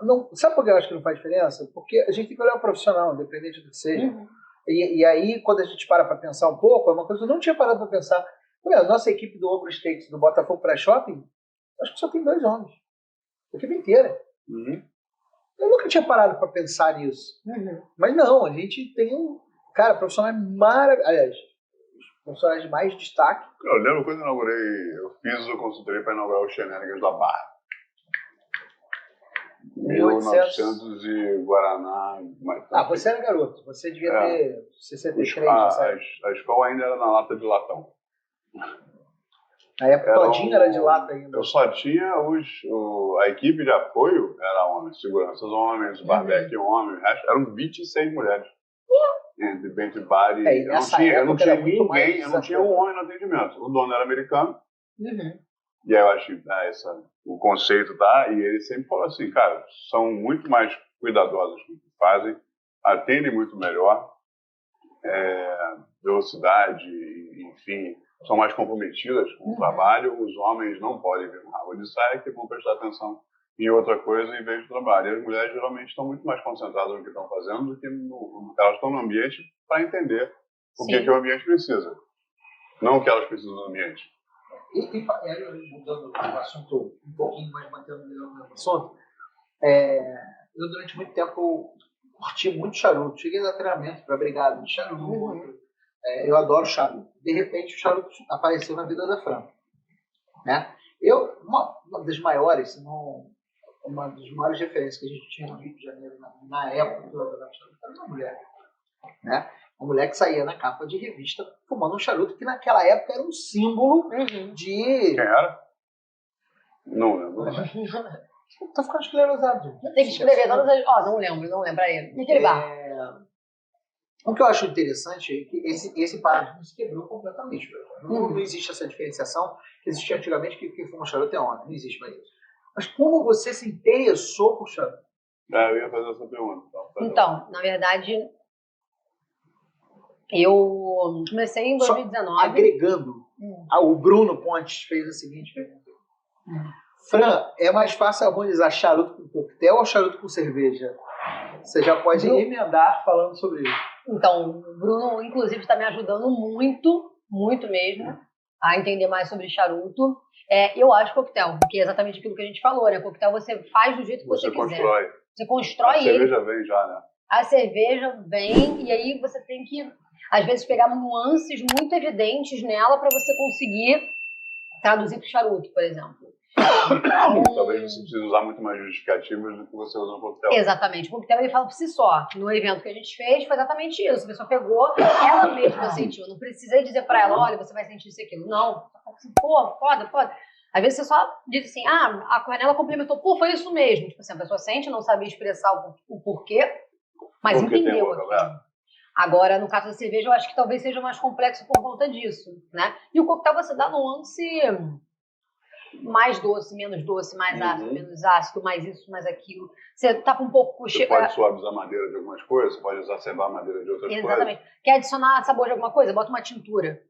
não, sabe por que eu acho que não faz diferença? Porque a gente tem que olhar o profissional, independente do que seja. E aí, quando a gente para pensar um pouco, é uma coisa que eu não tinha parado para pensar. A nossa equipe do Ogro States, do Botafogo Pré-Shopping, acho que só tem 2 homens. A equipe inteira. Eu nunca tinha parado para pensar nisso. Mas não, a gente tem profissionais maravilhosos. Aliás, profissionais de mais destaque. Eu lembro quando eu fiz a consultoria para inaugurar o Shenanigans da Barra. 1900 e Guaraná. Você era garoto. Você devia ter 63. A escola ainda era na lata de latão. Na época todinha era de lata ainda. Eu só tinha a equipe de apoio, era homens, seguranças homens, barbeque homem, o resto eram 26 mulheres. Entre bar e... Eu não tinha ninguém, eu não tinha um homem no atendimento. O dono era americano. E aí eu acho que o conceito e ele sempre falou assim, cara, são muito mais cuidadosos com o que fazem, atendem muito melhor, velocidade, enfim, são mais comprometidas com o trabalho. Os homens não podem vir no rabo de saia, que vão prestar atenção em outra coisa em vez do trabalho. E as mulheres geralmente estão muito mais concentradas no que estão fazendo do que elas estão no ambiente para entender o que o ambiente precisa, não o que elas precisam do ambiente. E mudando o assunto um pouquinho, mas mantendo o mesmo assunto, eu durante muito tempo curti muito charuto. Cheguei a dar treinamento para brigada de charuto. Eu adoro charuto. De repente, o charuto apareceu na vida da Fran. Né? Uma das maiores, se não uma das maiores referências que a gente tinha no Rio de Janeiro na época que eu adorava charuto era uma mulher. Né? Uma mulher que saía na capa de revista fumando um charuto, que naquela época era um símbolo de... Quem era? Não lembro. Tô ficando esclerosado, gente. Tem que escrever todas as... não lembro aí. E aquele bar? O que eu acho interessante é que esse paradigma se quebrou completamente. Não existe essa diferenciação que existia antigamente, que quem fuma charuto é homem. Não existe mais isso. Mas como você se interessou por charuto? Eu ia fazer essa pergunta. Então, na verdade, eu comecei em 2019. Só agregando, o Bruno Pontes fez a seguinte pergunta. Fran, é mais fácil harmonizar charuto com coquetel ou charuto com cerveja? Você já pode emendar falando sobre isso. Então, o Bruno, inclusive, está me ajudando muito, muito mesmo, a entender mais sobre charuto. Eu acho coquetel, porque é exatamente aquilo que a gente falou, né? Coquetel você faz do jeito que você quiser. Você constrói ele. A cerveja vem já, né? A cerveja vem, e aí você tem que, às vezes, pegar nuances muito evidentes nela para você conseguir traduzir para o charuto, por exemplo. Então, talvez você precise usar muito mais justificativas do que você usa no coquetel. Exatamente. O coquetel ele fala por si só. No evento que a gente fez, foi exatamente isso. A pessoa pegou, ela mesma sentiu. Eu não precisei dizer pra ela, olha, você vai sentir isso e aquilo. Não. Pô, foda. Às vezes você só diz assim, a Cornela complementou, pô, foi isso mesmo. Tipo assim, a pessoa sente, não sabia expressar o porquê, mas entendeu aquilo. Agora, no caso da cerveja, eu acho que talvez seja mais complexo por conta disso, né? E o coquetel você dá nuance mais doce, menos doce, mais ácido, menos ácido, mais isso, mais aquilo. Você tá com um pouco... Você pode suavizar a madeira de algumas coisas, você pode exacerbar a madeira de outras coisas. Exatamente. Quer adicionar sabor de alguma coisa? Bota uma tintura.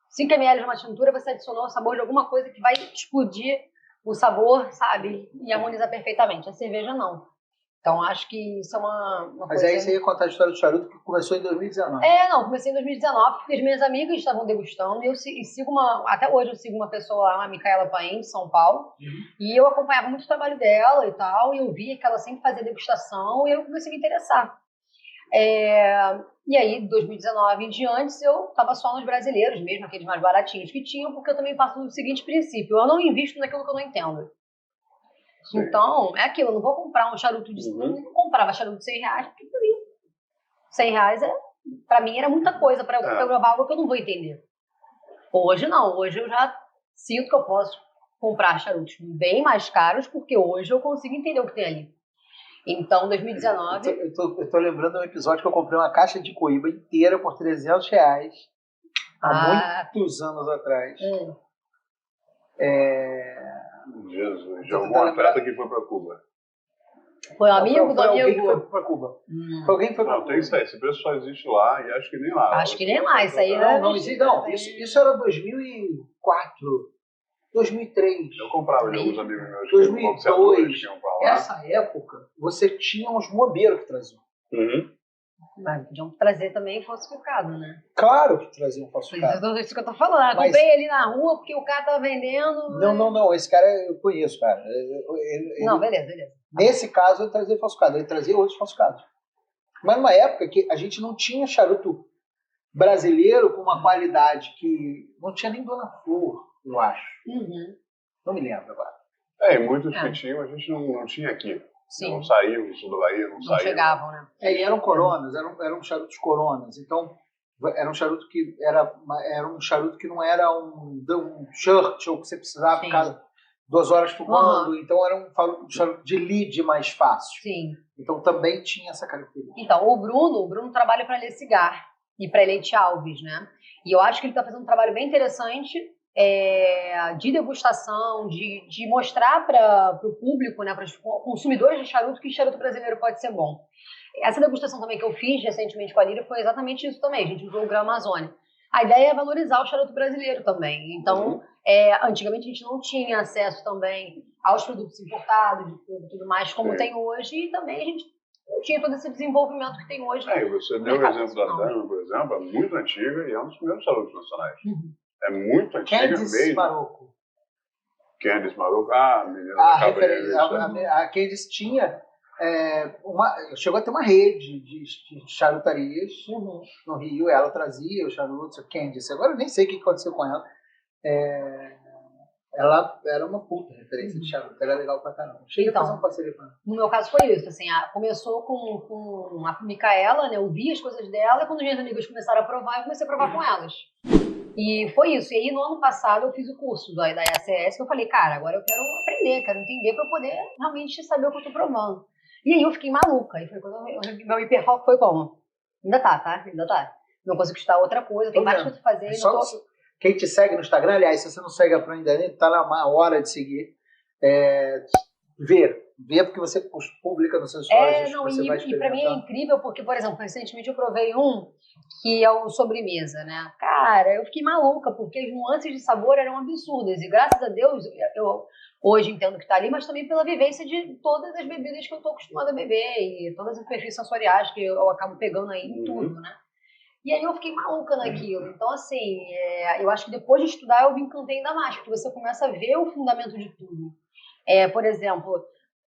5 ml de uma tintura, você adicionou o sabor de alguma coisa que vai explodir o sabor, sabe? E harmonizar perfeitamente. A cerveja não. Então, acho que isso é uma Mas coisa... Mas aí você ia contar a história do charuto que começou em 2019. Comecei em 2019, porque as minhas amigas estavam degustando, e eu sigo até hoje eu sigo uma pessoa lá, a Micaela Paim, de São Paulo, e eu acompanhava muito o trabalho dela e tal, e eu via que ela sempre fazia degustação, e eu comecei a me interessar. E aí, de 2019 em diante, eu estava só nos brasileiros mesmo, aqueles mais baratinhos que tinham, porque eu também faço o seguinte princípio, eu não invisto naquilo que eu não entendo. Sim. Então, é aquilo, eu não vou comprar um charuto de... Eu não comprava charuto de R$100, porque pra mim, R$100 pra mim era muita coisa pra eu gravar algo que eu não vou entender. Hoje não, hoje eu já sinto que eu posso comprar charutos bem mais caros, porque hoje eu consigo entender o que tem ali. Então, 2019... Eu tô lembrando um episódio que eu comprei uma caixa de coíba inteira por R$300 há muitos anos atrás. Jesus, de algum atleta que foi para Cuba. Foi um amigo do amigo? Alguém que foi para Cuba. Foi alguém que foi para Cuba. Não, tem isso aí. Esse preço só existe lá e acho que nem lá. Acho que nem lá. Isso aí não existe. Não, isso era 2004. 2003. Eu comprava de alguns amigos meus. 2002. Essa época, você tinha uns bombeiros que traziam. Mas podiam trazer também falsificado, né? Claro que traziam falsificado. Isso que eu tô falando. Eu comprei ali na rua porque o cara tava vendendo. Não. Esse cara eu conheço, cara. Não, beleza. Nesse caso, ele trazia falsificado. Ele trazia outros falsificados. Mas numa época que a gente não tinha charuto brasileiro com uma qualidade que não tinha nem Dona Flor, eu acho. Não me lembro agora. E muitos que tinham, a gente não tinha aqui. Sim. Não saíam do sul do Bahia, não saíam. Chegavam, né? E eram coronas, eram charutos coronas. Então, era um charuto que não era um Churchill que você precisava ficar 2 horas fumando. Então, era um charuto de lead mais fácil. Sim. Então, também tinha essa característica. Então, o Bruno trabalha para a Lê Cigar e para a Leite Alves, né? E eu acho que ele está fazendo um trabalho bem interessante de degustação, de mostrar para o público, né, para os consumidores de charuto, que charuto brasileiro pode ser bom. Essa degustação também que eu fiz recentemente com a Líria foi exatamente isso também. A gente usou o Gran Amazônia. A ideia é valorizar o charuto brasileiro também. Então, antigamente a gente não tinha acesso também aos produtos importados e tudo mais, como tem hoje, e também a gente não tinha todo esse desenvolvimento que tem hoje. Você deu o exemplo da Dama, por exemplo, é muito antiga e é um dos primeiros charutos nacionais. É muito antiga mesmo. Maroco. Candice Maroco. A menina da referência. A Candice tinha chegou a ter uma rede de charutarias no Rio. Ela trazia os charutos, a Candice. Agora eu nem sei o que aconteceu com ela. Ela era uma puta referência de charuto. Era legal pra caramba. Cheguei a fazer uma parceria com ela. No meu caso foi isso. Assim, começou com a Micaela, né? Eu vi as coisas dela. E quando minhas amigas começaram a provar, eu comecei a provar com elas. E foi isso. E aí, no ano passado, eu fiz o curso da ACS, que eu falei, cara, agora eu quero aprender, quero entender para eu poder realmente saber o que eu tô provando. E aí eu fiquei maluca. E foi quando meu hiperfoco foi como? Ainda tá? Ainda tá. Não consigo estudar outra coisa, tem mais coisa pra fazer. Quem te segue no Instagram, aliás, se você não segue a Pro ainda, tá lá uma hora de seguir. Ver porque você publica nos seus stories. E pra mim é incrível porque, por exemplo, recentemente eu provei um que é o sobremesa, né? Cara, eu fiquei maluca porque as nuances de sabor eram absurdas e graças a Deus eu hoje entendo que tá ali, mas também pela vivência de todas as bebidas que eu tô acostumada a beber e todas as perfis sensoriais que eu acabo pegando aí em tudo, né? E aí eu fiquei maluca naquilo. Então, assim, eu acho que depois de estudar eu me encantei ainda mais, porque você começa a ver o fundamento de tudo. Por exemplo,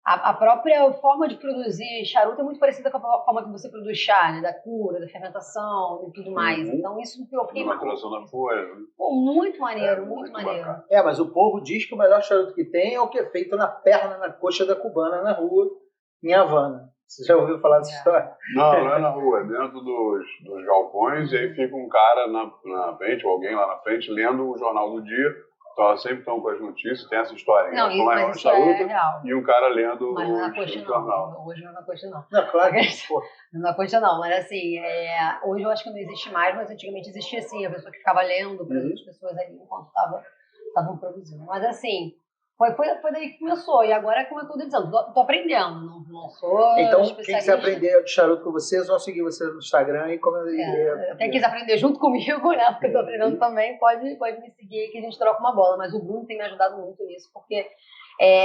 a própria forma de produzir charuto é muito parecida com a forma que você produz chá, né? Da cura, da fermentação e tudo mais. Então, isso eu fiquei maturação da folha. Muito maneiro, muito maneiro. Bacana. Mas o povo diz que o melhor charuto que tem é o que é feito na perna, na coxa da cubana, na rua, em Havana. Você já ouviu falar dessa história? Não é na rua, é dentro dos galpões, e aí fica um cara na frente, ou alguém lá na frente, lendo o jornal do dia. Então elas sempre estão com as notícias, tem essa história. Não, isso é real. E um cara lendo mas não é na coxa, jornal. Hoje não é na coxa, não. Não, claro que não é na coxa, não. Mas assim, hoje eu acho que não existe mais, mas antigamente existia sim, a pessoa que ficava lendo para as pessoas ali enquanto estavam produzindo. Mas assim, foi daí que começou. E agora, como eu estou dizendo, tô aprendendo, não sou então, especialista. Quem quiser aprender de charuto com vocês, vão seguir vocês no Instagram e quem quiser aprender junto comigo, né? Porque eu tô aprendendo também, pode me seguir que a gente troca uma bola. Mas o Bruno tem me ajudado muito nisso, porque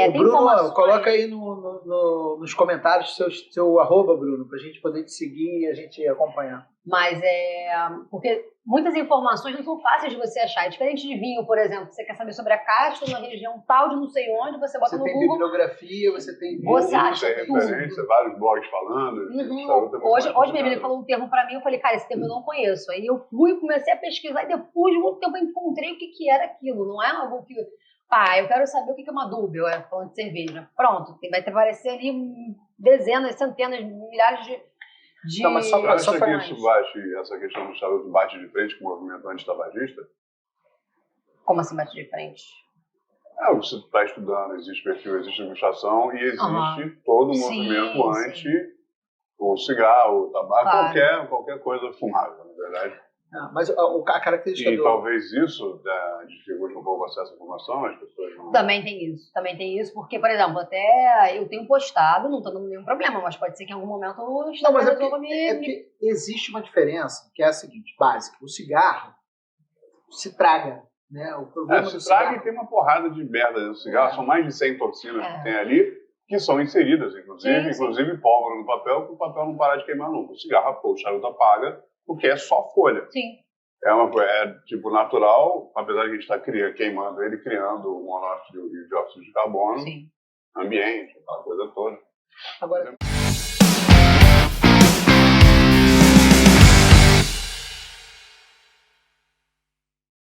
o Bruno, coloca aí nos comentários seu arroba, Bruno, pra gente poder te seguir e a gente acompanhar. Mas porque muitas informações não são fáceis de você achar. É diferente de vinho, por exemplo. Você quer saber sobre a casta na região tal de não sei onde, você bota no Google. Você tem bibliografia, você tem... Você acha tudo. Referência, vários blogs falando. Hoje minha amiga falou um termo pra mim, eu falei, cara, esse termo eu não conheço. Aí eu fui, comecei a pesquisar e depois de muito tempo eu encontrei o que era aquilo. Não é algo que... eu quero saber o que é uma dúbia, falando de cerveja. Pronto, vai aparecer ali dezenas, centenas, milhares de... Não, mas só que isso essa questão do charuto bate de frente com o movimento antitabagista? Como assim bate de frente? Você está estudando, existe perfil, existe degustação e existe todo o movimento anti o cigarro, o tabaco, qualquer coisa fumável, na verdade. Mas a característica e talvez isso dificulte um pouco o acesso à informação, as pessoas não... Também tem isso, porque, por exemplo, até eu tenho postado, não estou dando nenhum problema, mas pode ser que em algum momento o Instagram resolva porque existe uma diferença, que é a seguinte, básica. O cigarro se traga, Né? O problema se traga tem uma porrada de merda dentro do cigarro, são mais de 100 toxinas que tem ali, que são inseridas, inclusive pólvora no papel, para o papel não parar de queimar nunca. O cigarro, o charuto apaga, porque é só folha. Sim. É tipo natural, apesar de a gente estar queimando ele, criando monóxido e dióxido de carbono, ambiente, aquela coisa toda. Agora,